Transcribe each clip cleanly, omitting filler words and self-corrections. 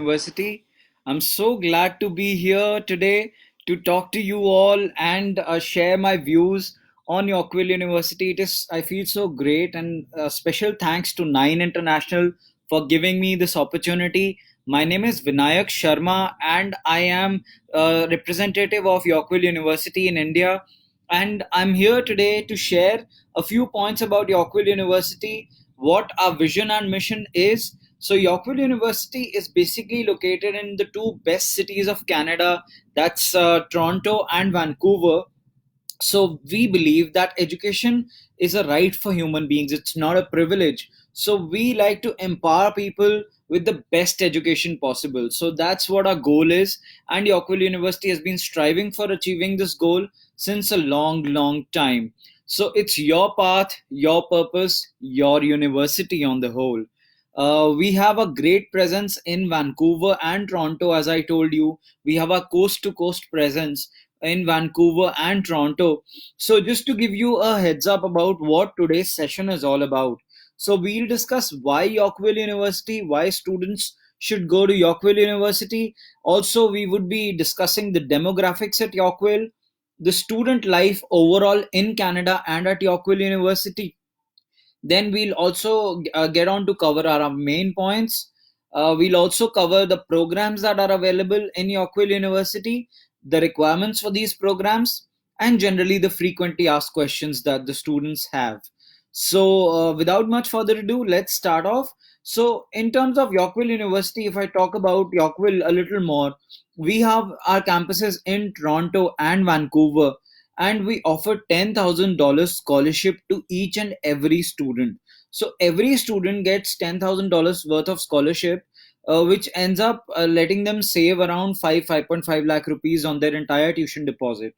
University. I'm so glad to be here today to talk to you all and share my views on Yorkville University. I feel so great, and special thanks to Nine International for giving me this opportunity. My name is Vinayak Sharma, and I am a representative of Yorkville University in India. And I'm here today to share a few points about Yorkville University, what our vision and mission is. So Yorkville University is basically located in the two best cities of Canada, that's Toronto and Vancouver. So we believe that education is a right for human beings, it's not a privilege. So we like to empower people with the best education possible. So that's what our goal is, and Yorkville University has been striving for achieving this goal since a long time. So it's your path, your purpose, your university on the whole. We have a great presence in Vancouver and Toronto. As I told you, we have a coast to coast presence in Vancouver and Toronto. So, just to give you a heads up about what today's session is all about. So, we'll discuss why Yorkville University, why students should go to Yorkville University. Also, we would be discussing the demographics at Yorkville, the student life overall in Canada and at Yorkville University. Then we'll also get on to cover our main points. We'll also cover the programs that are available in Yorkville University, the requirements for these programs, and generally the frequently asked questions that the students have. So, without much further ado, let's start off. So, in terms of Yorkville University, if I talk about Yorkville a little more, we have our campuses in Toronto and Vancouver, and we offer $10,000 scholarship to each and every student. So every student gets $10,000 worth of scholarship, which ends up letting them save around 5.5 lakh rupees on their entire tuition deposit.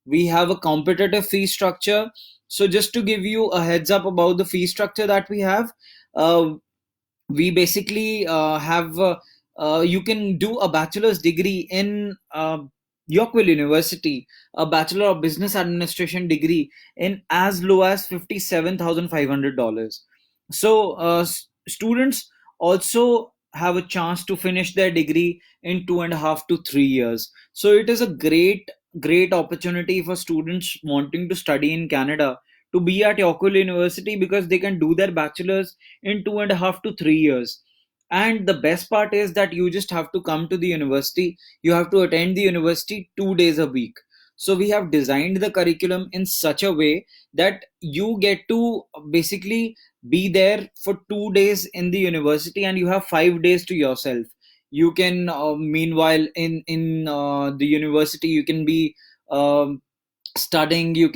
We have a competitive fee structure. So just to give you a heads up about the fee structure that we have, uh, we basically have you can do a bachelor's degree in Yorkville University, a bachelor of business administration degree in as low as $57,500. So students also have a chance to finish their degree in 2.5 to 3 years. So it is a great opportunity for students wanting to study in Canada to be at Yorkville University, because they can do their bachelor's in 2.5 to 3 years. And the best part is that you just have to come to the university. You have to attend the university 2 days a week. So we have designed the curriculum in such a way that you get to basically be there for 2 days in the university, and you have 5 days to yourself. You can meanwhile in the university you can be um, studying. You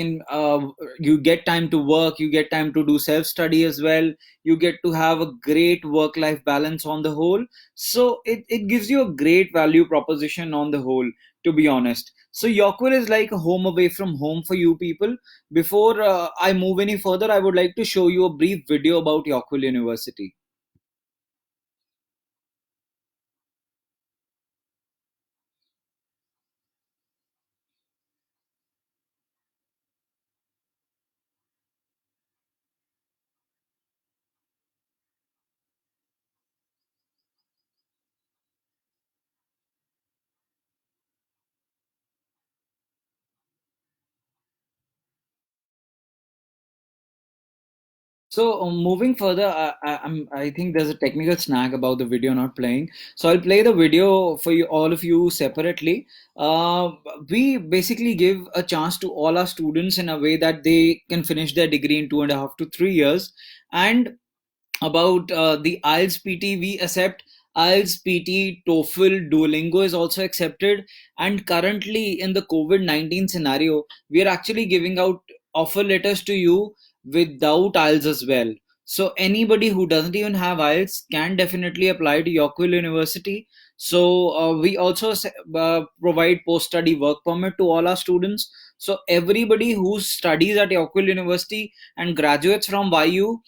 get time to work, you get time to do self study as well. You get to have a great work life balance on the whole. So it gives you a great value proposition on the whole, to be honest. So Yorkville is like a home away from home for you people. Before I move any further, I would like to show you a brief video about Yorkville University. So moving further, I think there's a technical snag about the video not playing. So I'll play the video for you, all of you separately. Uh, we basically give a chance to all our students in a way that they can finish their degree in 2.5 to 3 years. And about the IELTS PT, we accept IELTS PT, TOEFL, Duolingo is also accepted. And currently, in the COVID-19 scenario, we are actually giving out offer letters to you without IELTS as well. So anybody who doesn't even have IELTS can definitely apply to Yorkville University. So we also provide post-study work permit to all our students. So everybody who studies at Yorkville University and graduates from YU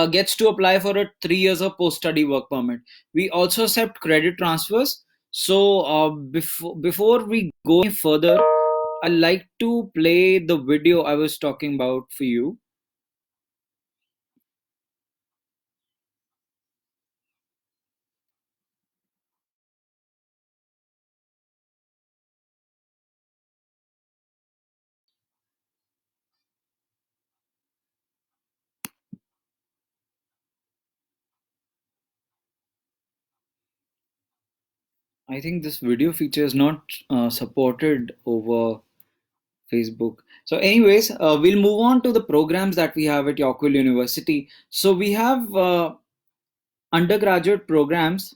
gets to apply for a 3 years of post-study work permit. We also accept credit transfers. So before we go any further, I'd like to play the video I was talking about for you. I think this video feature is not supported over Facebook. So, anyways, we'll move on to the programs that we have at Yorkville University. So, we have undergraduate programs.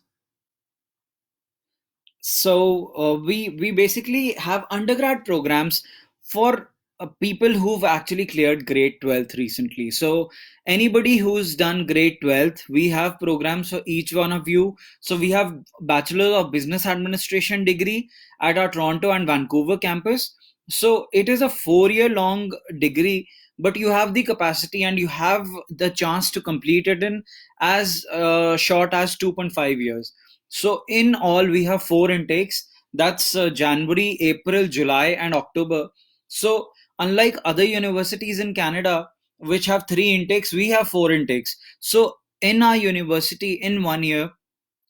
So we basically have undergrad programs for people who've actually cleared grade 12th recently. So anybody who's done grade 12th, we have programs for each one of you. So we have Bachelor of Business Administration degree at our Toronto and Vancouver campus. So it is a 4 year long degree, but you have the capacity and you have the chance to complete it in as short as 2.5 years. So in all, we have four intakes. That's January, April, July, and October. So unlike other universities in Canada, which have three intakes, we have four intakes. So in our university, in 1 year,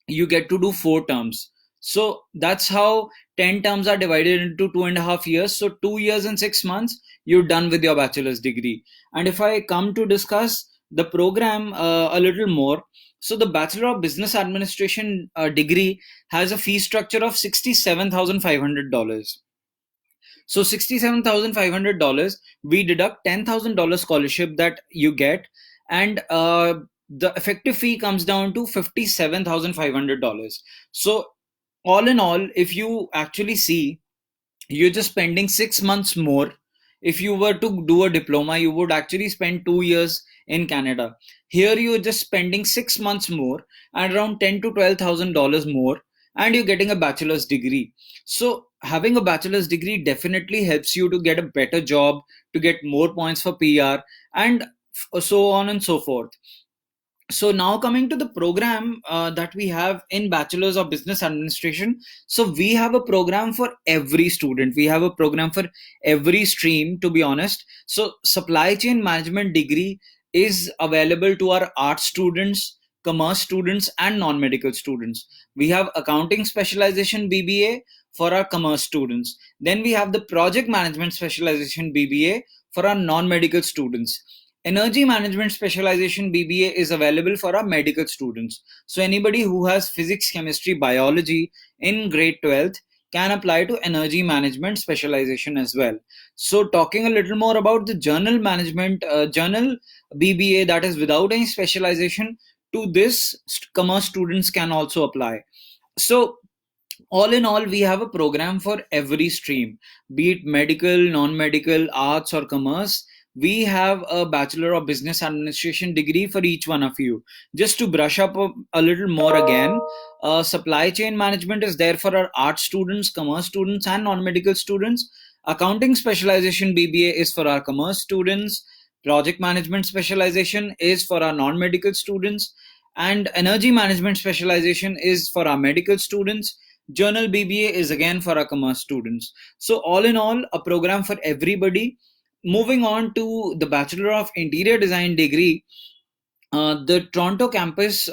you get to do four terms. So that's how 10 terms are divided into 2.5 years. So 2 years and 6 months, you're done with your bachelor's degree. And if I come to discuss the program a little more, so the Bachelor of Business Administration degree has a fee structure of $67,500. So $67,500, we deduct $10,000 scholarship that you get, and the effective fee comes down to $57,500. So all in all, if you actually see, you're just spending 6 months more. If you were to do a diploma, you would actually spend 2 years in Canada. Here, you're just spending 6 months more and around ten to $12,000 more, and you're getting a bachelor's degree. So, having a bachelor's degree definitely helps you to get a better job, to get more points for PR, and so on and so forth. So now coming to the program that we have in Bachelor's of Business Administration. So we have a program for every student. We have a program for every stream, to be honest. So supply chain management degree is available to our art students, commerce students, and non-medical students. We have accounting specialization BBA for our commerce students. Then we have the project management specialization BBA for our non-medical students. Energy management specialization BBA is available for our medical students. So anybody who has physics, chemistry, biology in grade 12th can apply to energy management specialization as well. So talking a little more about the journal BBA, that is without any specialization, to this commerce students can also apply. So all in all, we have a program for every stream, be it medical, non-medical, arts, or commerce. We have a Bachelor of Business Administration degree for each one of you. Just to brush up a little more again, supply chain management is there for our art students, commerce students, and non-medical students. Accounting specialization BBA is for our commerce students. Project management specialization is for our non-medical students, and energy management specialization is for our medical students. Journal BBA is again for our commerce students. So all in all, a program for everybody. Moving on to the Bachelor of Interior Design degree, the Toronto campus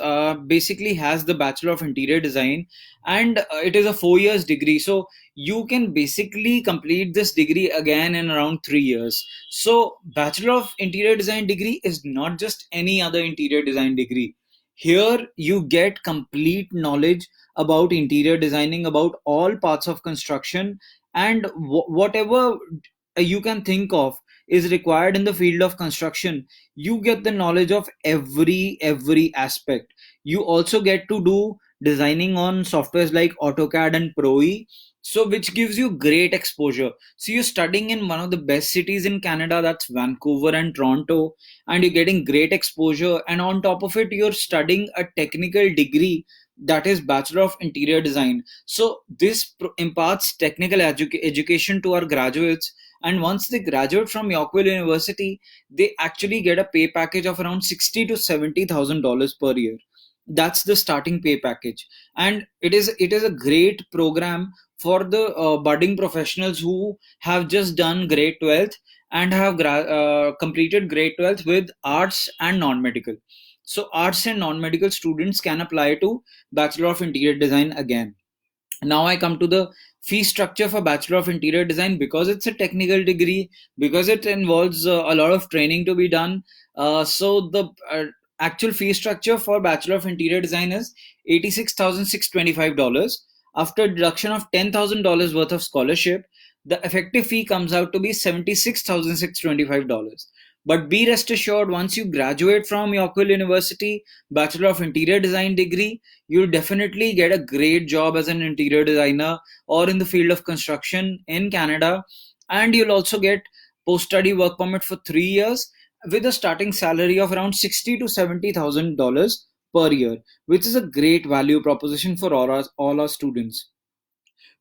basically has the Bachelor of Interior Design, and it is a 4 years degree. So you can basically complete this degree again in around 3 years. So Bachelor of Interior Design degree is not just any other interior design degree. Here you get complete knowledge about interior designing, about all parts of construction, and whatever you can think of is required in the field of construction. You get the knowledge of every aspect. You also get to do designing on softwares like AutoCAD and ProE, so which gives you great exposure. So you're studying in one of the best cities in Canada, that's Vancouver and Toronto, and you're getting great exposure, and on top of it you're studying a technical degree, that is Bachelor of Interior Design. So this imparts technical education to our graduates, and once they graduate from Yorkville University, they actually get a pay package of around 60 to $70,000 per year. That's the starting pay package, and it is a great program for the budding professionals who have just done grade 12th and have completed grade 12th with arts and non-medical. So arts and non-medical students can apply to Bachelor of Interior Design again. Now I come to the fee structure for Bachelor of Interior Design. Because it's a technical degree, because it involves a lot of training to be done. So the actual fee structure for Bachelor of Interior Design is $86,625. After deduction of $10,000 worth of scholarship, the effective fee comes out to be $76,625. But be rest assured, once you graduate from Yorkville University, Bachelor of Interior Design degree, you'll definitely get a great job as an interior designer or in the field of construction in Canada. And you'll also get post study work permit for 3 years with a starting salary of around $60 to $70,000 per year, which is a great value proposition for all our students.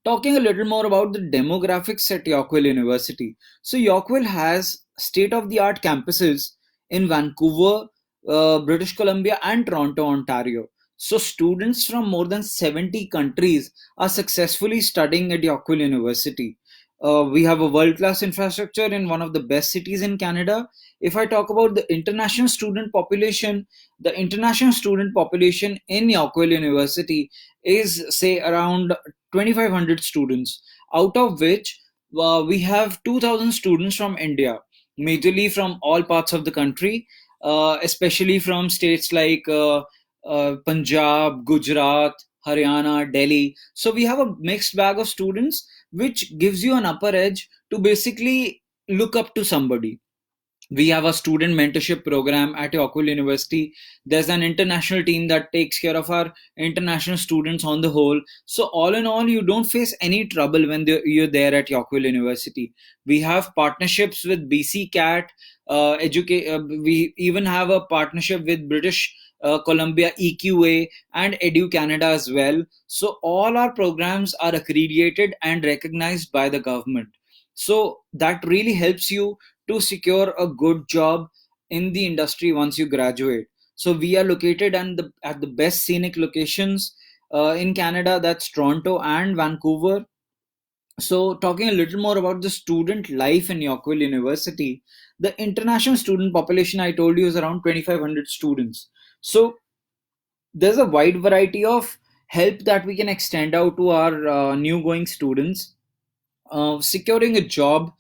Talking a little more about the demographics at Yorkville University. So, Yorkville has state of the art campuses in Vancouver, British Columbia, and Toronto, Ontario. So, students from more than 70 countries are successfully studying at Yorkville University. We have a world class infrastructure in one of the best cities in Canada. If I talk about the international student population in Yorkville University is, say, around 2,500 students, out of which we have 2,000 students from India, majorly from all parts of the country, especially from states like Punjab, Gujarat, Haryana, Delhi. So we have a mixed bag of students, which gives you an upper edge to basically look up to somebody. We have a student mentorship program at Yorkville University. There's an international team that takes care of our international students on the whole. So all in all, you don't face any trouble when you're there at Yorkville University. We have partnerships with BC Cat. We even have a partnership with British Columbia EQA and Edu Canada as well. So all our programs are accredited and recognized by the government. So that really helps you to secure a good job in the industry once you graduate. So we are located at the best scenic locations in Canada, that's Toronto and Vancouver. So talking a little more about the student life in Yorkville University, the international student population I told you is around 2,500 students. So there's a wide variety of help that we can extend out to our new going students. Securing a job,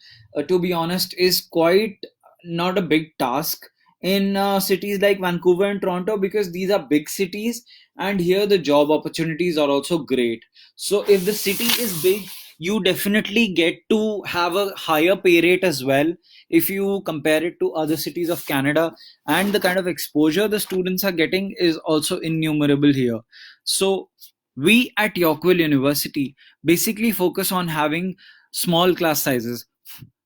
to be honest, is quite not a big task in cities like Vancouver and Toronto, because these are big cities and here the job opportunities are also great. So, if the city is big, you definitely get to have a higher pay rate as well if you compare it to other cities of Canada, and the kind of exposure the students are getting is also innumerable here. So, we at Yorkville University basically focus on having small class sizes.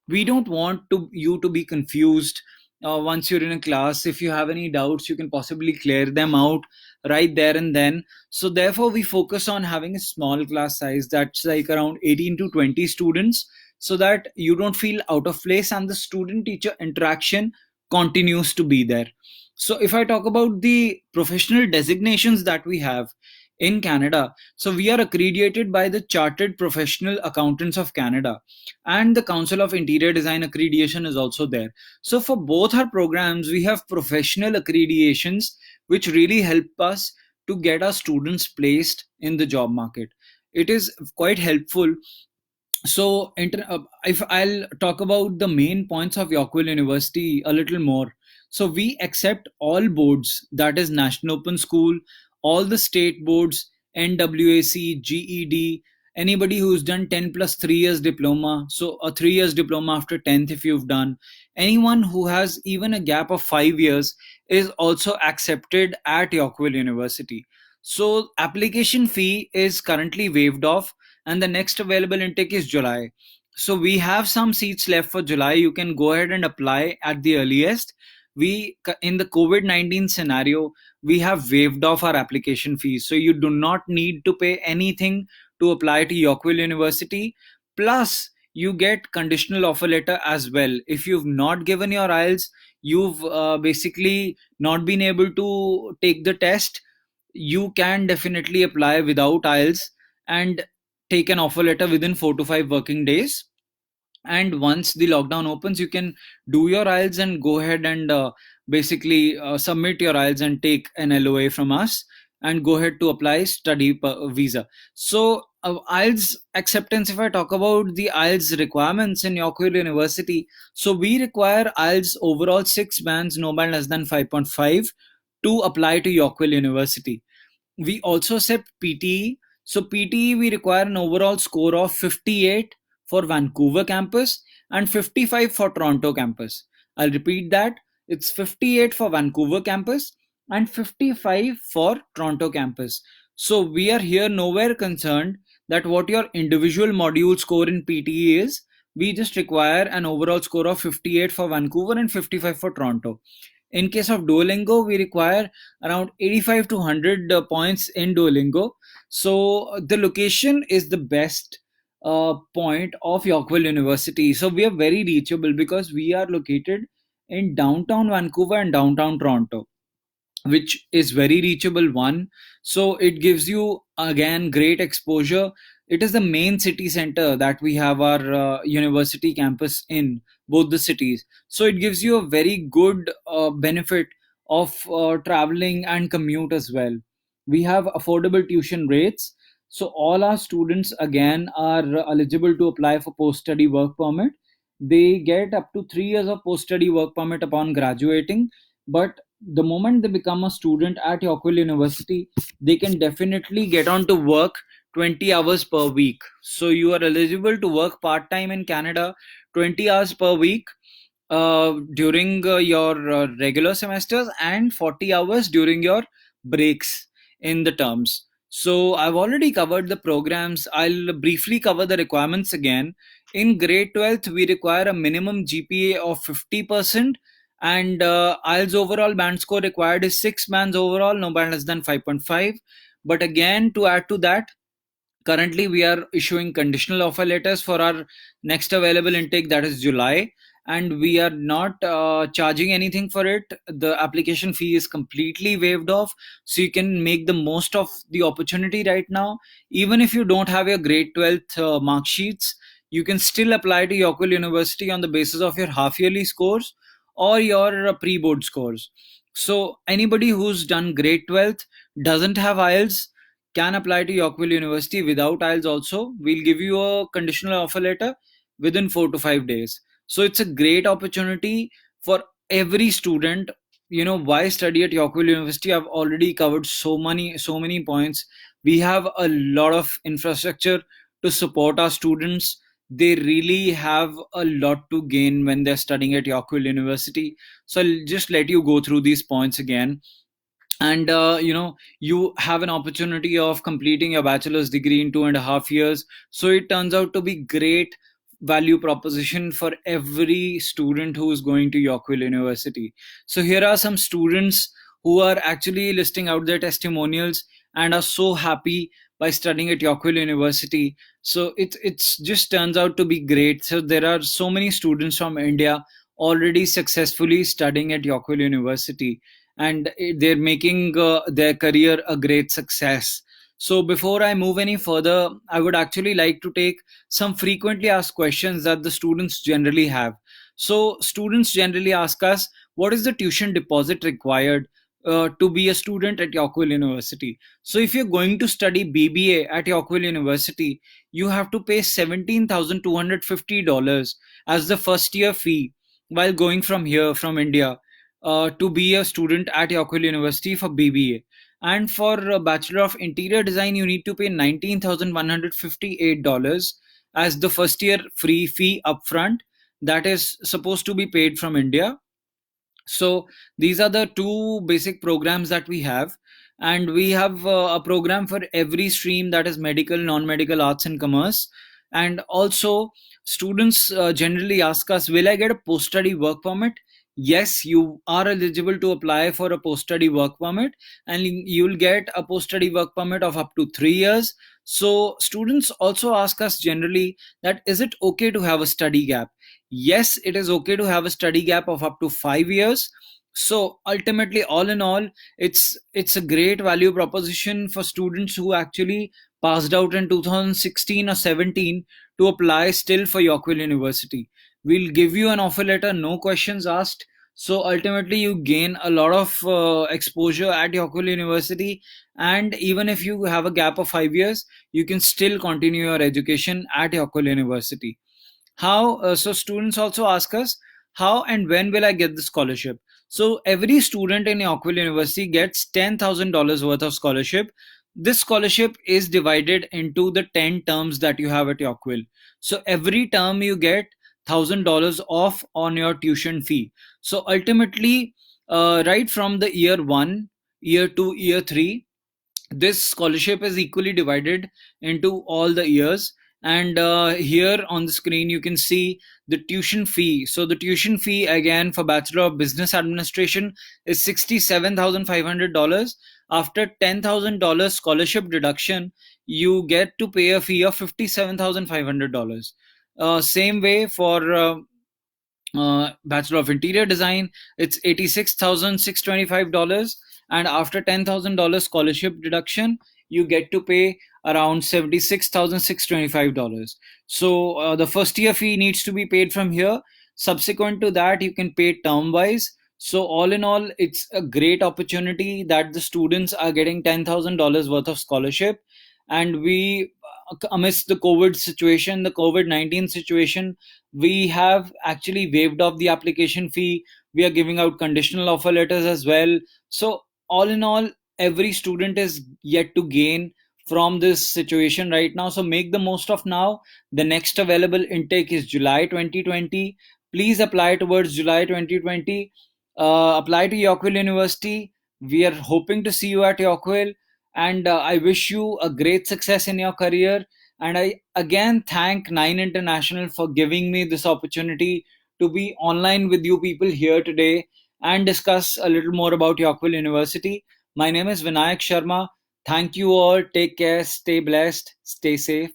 We don't want you to be confused once you're in a class. If you have any doubts, you can possibly clear them out right there and then. So therefore we focus on having a small class size that's like around 18 to 20 students, so that you don't feel out of place and the student teacher interaction continues to be there. So if I talk about the professional designations that we have in Canada, so we are accredited by the Chartered Professional Accountants of Canada, and the Council of Interior Design accreditation is also there. So for both our programs, we have professional accreditations which really help us to get our students placed in the job market. It is quite helpful. So, if I'll talk about the main points of Yorkville University a little more. So, we accept all boards, that is National Open School, all the state boards, NWAC, GED, anybody who's done 10 plus 3 years diploma. So, a 3 years diploma after 10th, if you've done, anyone who has even a gap of 5 years is also accepted at Yorkville University. So, application fee is currently waived off, and the next available intake is July. So we have some seats left for July. You can go ahead and apply at the earliest. We, in the COVID-19 scenario, we have waived off our application fees. So you do not need to pay anything to apply to Yorkville University. Plus, you get conditional offer letter as well. If you've not given your IELTS, you've basically not been able to take the test, you can definitely apply without IELTS and take an offer letter within 4 to 5 working days. And once the lockdown opens, you can do your IELTS and go ahead and basically submit your IELTS and take an LOA from us and go ahead to apply study visa. So IELTS acceptance, if I talk about the IELTS requirements in Yorkville University, so we require IELTS overall 6 bands, no band less than 5.5 to apply to Yorkville University. We also accept PTE. So PTE, we require an overall score of 58 for Vancouver campus and 55 for Toronto campus. I'll repeat that. It's 58 for Vancouver campus and 55 for Toronto campus. So we are here nowhere concerned that what your individual module score in PTE is. We just require an overall score of 58 for Vancouver and 55 for Toronto. In case of Duolingo, we require around 85 to 100 points in Duolingo. So the location is the best point of Yorkville University. So we are very reachable because we are located in downtown Vancouver and downtown Toronto, which is very reachable one. So it gives you again great exposure. It is the main city center that we have our university campus in both the cities, so it gives you a very good benefit of traveling and commute as well. We have affordable tuition rates, so all our students again are eligible to apply for post study work permit. They get up to 3 years of post study work permit upon graduating, but the moment they become a student at Yorkville University, they can definitely get on to work 20 hours per week. So you are eligible to work part time in Canada 20 hours per week during your regular semesters and 40 hours during your breaks in the terms. So I've already covered the programs. I'll briefly cover the requirements again. In grade 12th, we require a minimum GPA of 50%, and IELTS overall band score required is 6 bands overall, no band less than 5.5. But again, to add to that, currently we are issuing conditional offer letters for our next available intake, that is July, and we are not charging anything for it. The application fee is completely waived off, so you can make the most of the opportunity right now. Even if you don't have your grade 12th mark sheets, you can still apply to Yorkville University on the basis of your half yearly scores or your pre-board scores. So anybody who's done grade 12th, doesn't have IELTS, can apply to Yorkville University without IELTS also. We'll give you a conditional offer letter within 4 to 5 days. So it's a great opportunity for every student. You know, why study at Yorkville University? I've already covered so many points. We have a lot of infrastructure to support our students. They really have a lot to gain when they're studying at Yorkville University. So I'll just let you go through these points again. And you have an opportunity of completing your bachelor's degree in 2.5 years, so it turns out to be great value proposition for every student who is going to Yorkville University. So here are some students who are actually listing out their testimonials and are so happy by studying at Yorkville University. So it's just turns out to be great. So there are so many students from India already successfully studying at Yorkville University, and they're making their career a great success. So before I move any further, I would actually like to take some frequently asked questions that the students generally have. So students generally ask us, what is the tuition deposit required to be a student at Yorkville University? So if you're going to study BBA at Yorkville University, you have to pay $17,250 as the first year fee while going from here from India to be a student at Yorkville University for BBA. And for a Bachelor of Interior Design, you need to pay $19,158 as the first year free fee upfront that is supposed to be paid from India. So these are the two basic programs that we have. And we have a program for every stream, that is medical, non-medical, arts and commerce. And also students generally ask us, will I get a post-study work permit? Yes, you are eligible to apply for a post-study work permit, and you'll get a post-study work permit of up to 3 years. So students also ask us generally that, is it okay to have a study gap? Yes, it is okay to have a study gap of up to 5 years. So ultimately, all in all, it's a great value proposition for students who actually passed out in 2016 or 17 to apply still for Yorkville University. We'll give you an offer letter, no questions asked. So ultimately, you gain a lot of exposure at Yorkville University, and even if you have a gap of 5 years, you can still continue your education at Yorkville University. How so students also ask us, how and when will I get the scholarship? So every student in Yorkville University gets $10,000 worth of scholarship. this scholarship is divided into the 10 terms that you have at Yorkville. So every term you get $1,000 off on your tuition fee. So ultimately, right from the year one, year two, year three, this scholarship is equally divided into all the years. And here on the screen you can see the tuition fee. So the tuition fee again for Bachelor of Business Administration is $67,500. After $10,000 scholarship deduction, you get to pay a fee of $57,500. Same way for Bachelor of Interior Design, it's $86,625, and after $10,000 scholarship deduction, you get to pay around $76,625. So the first year fee needs to be paid from here. Subsequent to that, you can pay term wise. So all in all, it's a great opportunity that the students are getting $10,000 worth of scholarship, and we amidst the COVID situation, the COVID-19 situation, we have actually waived off the application fee. We are giving out conditional offer letters as well. So all in all, every student is yet to gain from this situation right now. So make the most of now. The next available intake is July 2020. Please apply towards July 2020. Apply to Yorkville University. We are hoping to see you at Yorkville, and I wish you a great success in your career. And I again thank Nine International for giving me this opportunity to be online with you people here today and discuss a little more about Yorkville University. My name is Vinayak Sharma. Thank you all. Take care. Stay blessed. Stay safe.